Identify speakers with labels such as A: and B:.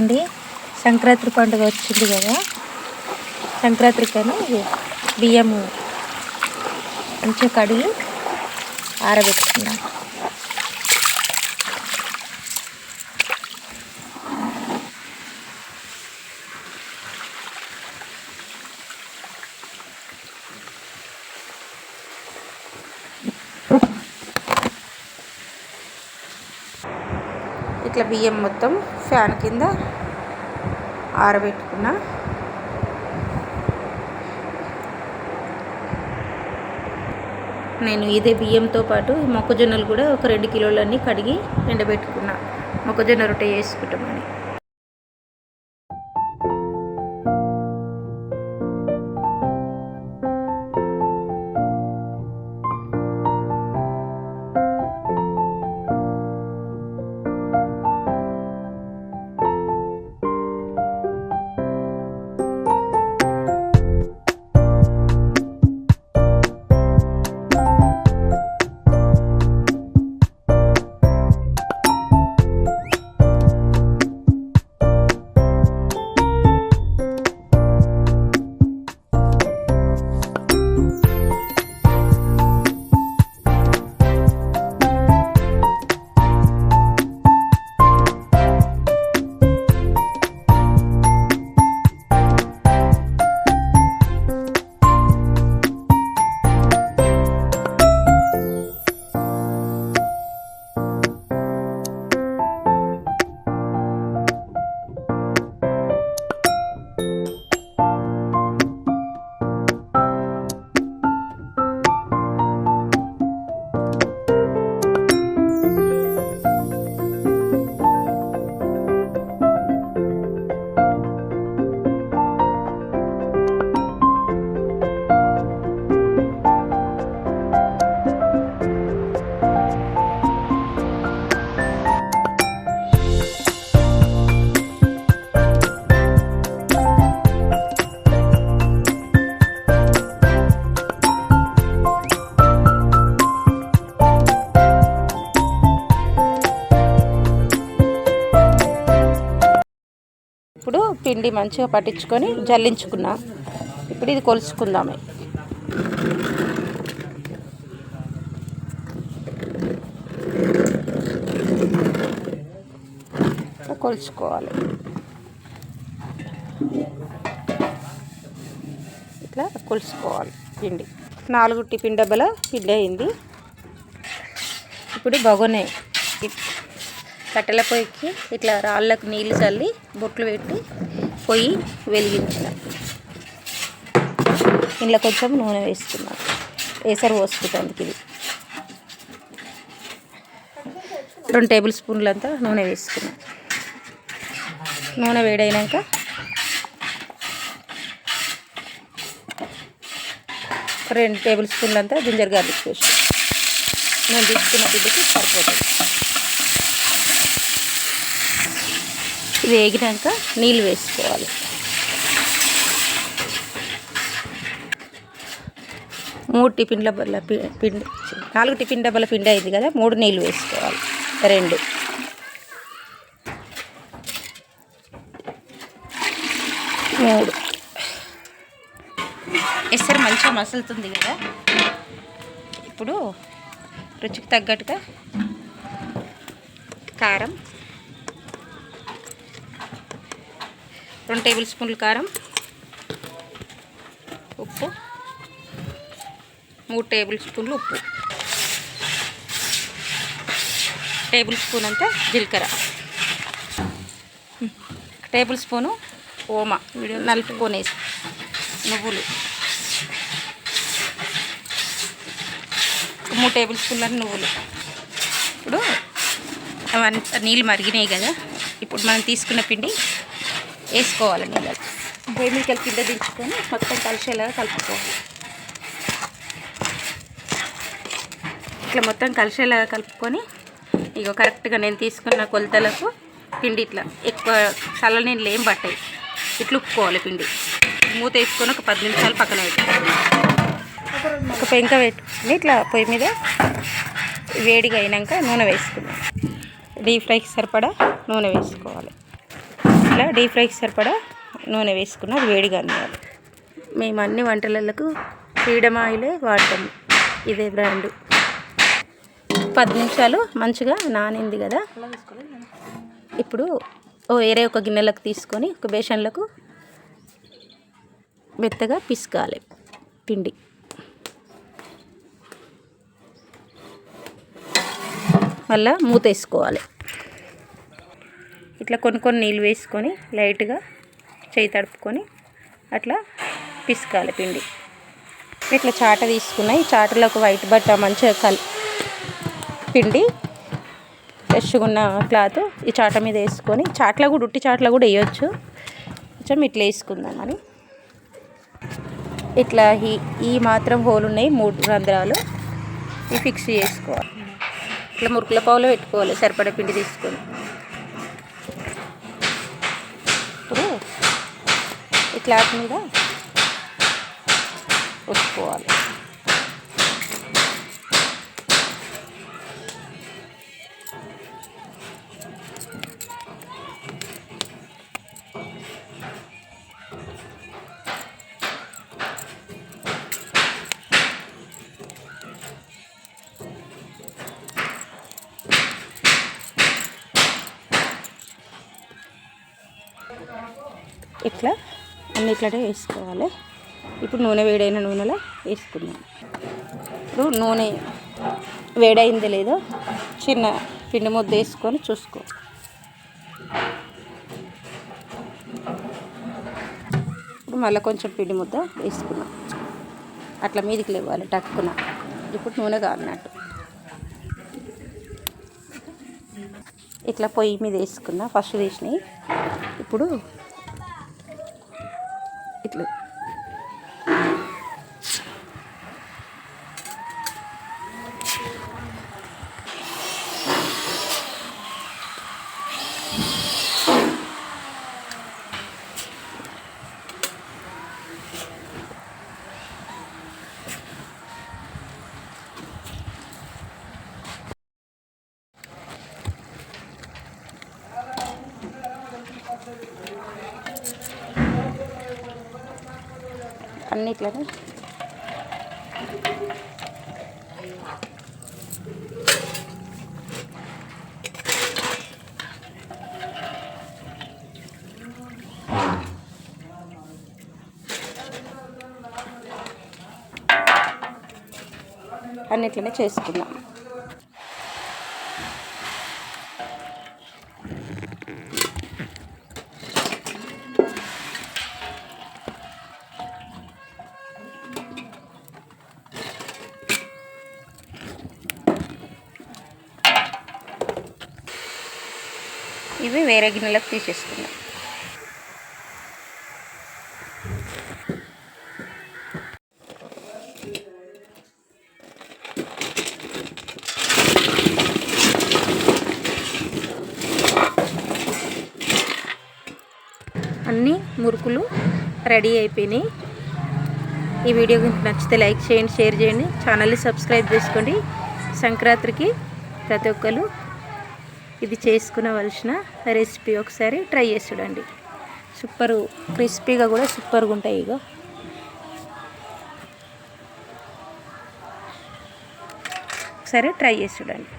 A: అండి, సంక్రాంతి పండుగ వచ్చింది కదా. సంక్రాంతికని బియ్యం మంచిగా కడిగి ఆరబెట్టుకున్నాను. ఇట్లా బియ్యం మొత్తం ఫ్యాన్ కింద ఆరబెట్టుకున్నా. నేను ఇదే బియ్యంతో పాటు మొక్కజొన్నలు కూడా ఒక 2 కిలోలన్నీ కడిగి ఎండబెట్టుకున్నా, మొక్కజొన్న రొట్టె చేసుకుంటామని. ఇప్పుడు పిండి మంచిగా పట్టించుకొని జల్లించుకున్నా. ఇప్పుడు ఇది కొలుచుకుందామే. కొలుచుకోవాలి. ఇట్లా కొలుచుకోవాలి పిండి. 4 టిఫిన్ డబ్బాల పిండి అయింది. ఇప్పుడు బగోనే కట్టెల పొయ్యికి ఇట్లా రాళ్ళకు నీళ్ళు చల్లి బొట్లు పెట్టి పొయ్యి వెలిగించిన. ఇంట్లో కొంచెం నూనె వేసుకున్నాను, ఏసరు పోసుకుంటానికి. ఇది 2 టేబుల్ స్పూన్లంతా నూనె వేసుకున్నాను. నూనె వేడైనాక ఒక 2 టేబుల్ స్పూన్లంతా జింజర్ గార్లిక్ పేస్ట్. నేను తీసుకున్న పిండికి సరిపోతుంది. వేగినాక నీళ్ళు వేసుకోవాలి. 3 టిఫిన్ డబ్బాల పిండి, 4 టిఫిన్ డబ్బాల పిండి అయింది కదా. 3 నీళ్ళు వేసుకోవాలి. 2 3 ఎసరు మంచిగా మసులుతుంది కదా. ఇప్పుడు రుచికి తగ్గట్టుగా కారం, 2 టేబుల్ స్పూన్లు కారం, ఉప్పు 3 టేబుల్ స్పూన్లు ఉప్పు, టేబుల్ స్పూన్ అంతా జీలకర్ర, టేబుల్ స్పూను ఓమా నలుపుకొనేసి, నువ్వులు 3 టేబుల్ స్పూన్లని నువ్వులు. ఇప్పుడు అవంతా నీళ్ళు మరిగినాయి కదా. ఇప్పుడు మనం తీసుకున్న పిండి వేసుకోవాలి. నీళ్ళు బేమికల్ కింద దించుకొని మొత్తం కలిసేలాగా కలుపుకోవాలి. ఇట్లా మొత్తం కలిసేలాగా కలుపుకొని ఇగో కరెక్ట్గా నేను తీసుకున్న కొలతలకు పిండి ఇట్లా ఎక్కువ చల్ల నీళ్ళు ఏం పట్టాయి. ఇట్లా ఉప్పుకోవాలి పిండి. మూత వేసుకొని ఒక 10 నిమిషాలు పక్కన పెట్టుకోవాలి. ఒక పెంక పెట్టుకుని ఇట్లా పొయ్యి మీద వేడిగా అయినాక నూనె వేసుకుందాం. డీప్ ఫ్రైకి సరిపడా నూనె వేసుకోవాలి. ఇట్లా డీప్ ఫ్రైకి సరిపడా నూనె వేసుకున్న అది వేడిగా అన్నది. మేము అన్ని వంటలకు ఫ్రీడమ్ ఆయిలే వాడతాము, ఇదే బ్రాండు. 10 నిమిషాలు మంచిగా నానింది కదా. ఇప్పుడు వేరే ఒక గిన్నెలకు తీసుకొని ఒక బేషన్లకు మెత్తగా పిసుకాలి పిండి. మళ్ళీ మూత వేసుకోవాలి. ఇట్లా కొన్ని నీళ్ళు వేసుకొని లైట్గా చేయి తడుపుకొని అట్లా పిసుకాలి పిండి. ఇట్లా చాట తీసుకున్నాయి, చాటలో ఒక వైట్ బట్ట మంచిగా పిండి ఫ్రెష్గా ఉన్న క్లాత్ ఈ చాట మీద వేసుకొని, చాట్లో కూడా ఉట్టి చాట్లో కూడా వేయచ్చు. కొంచెం ఇట్లా వేసుకుందామని ఇట్లా ఈ మాత్రం హోల్ ఉన్నాయి 3 రంధ్రాలు, ఇవి ఫిక్స్ చేసుకోవాలి. ఇట్లా మురుకుల పావులో పెట్టుకోవాలి సరిపడా పిండి తీసుకొని. ఇప్పుడు ఈ క్లాత్ మీద పోసుకోవాలి. ఇట్లా అన్నిట్లనే వేసుకోవాలి. ఇప్పుడు నూనె వేడైన నూనెలో వేసుకుందాం. ఇప్పుడు నూనె వేడైంది లేదో చిన్న పిండి ముద్ద వేసుకొని చూసుకో. ఇప్పుడు మళ్ళీ కొంచెం పిండి ముద్ద వేసుకున్నాం, అట్లా మీదికి లేవాలి టక్కున. ఇప్పుడు నూనె కాలినట్టు ఇట్లా పొయ్యి మీద వేసుకున్నా, ఫస్ట్ తీసినాయి. ఇప్పుడు ఇట్లా అన్నిట్లనే చేసుకుందాం. ఇవి వేరే గిన్నెలకు తీసేసుకుందాం. అన్ని మురుకులు రెడీ అయిపోయినాయి. ఈ వీడియో నచ్చితే లైక్ చేయండి, షేర్ చేయండి, ఛానల్ని సబ్స్క్రైబ్ చేసుకోండి. సంక్రాంతికి ప్రతి ఒక్కరు ఇది చేసుకునవలసిన రెసిపీ ఒకసారి ట్రై చేసి చూడండి. సూపర్ క్రిస్పీగా కూడా సూపర్గా ఉంటాయి. ఇగో ఒకసారి ట్రై చేసి చూడండి.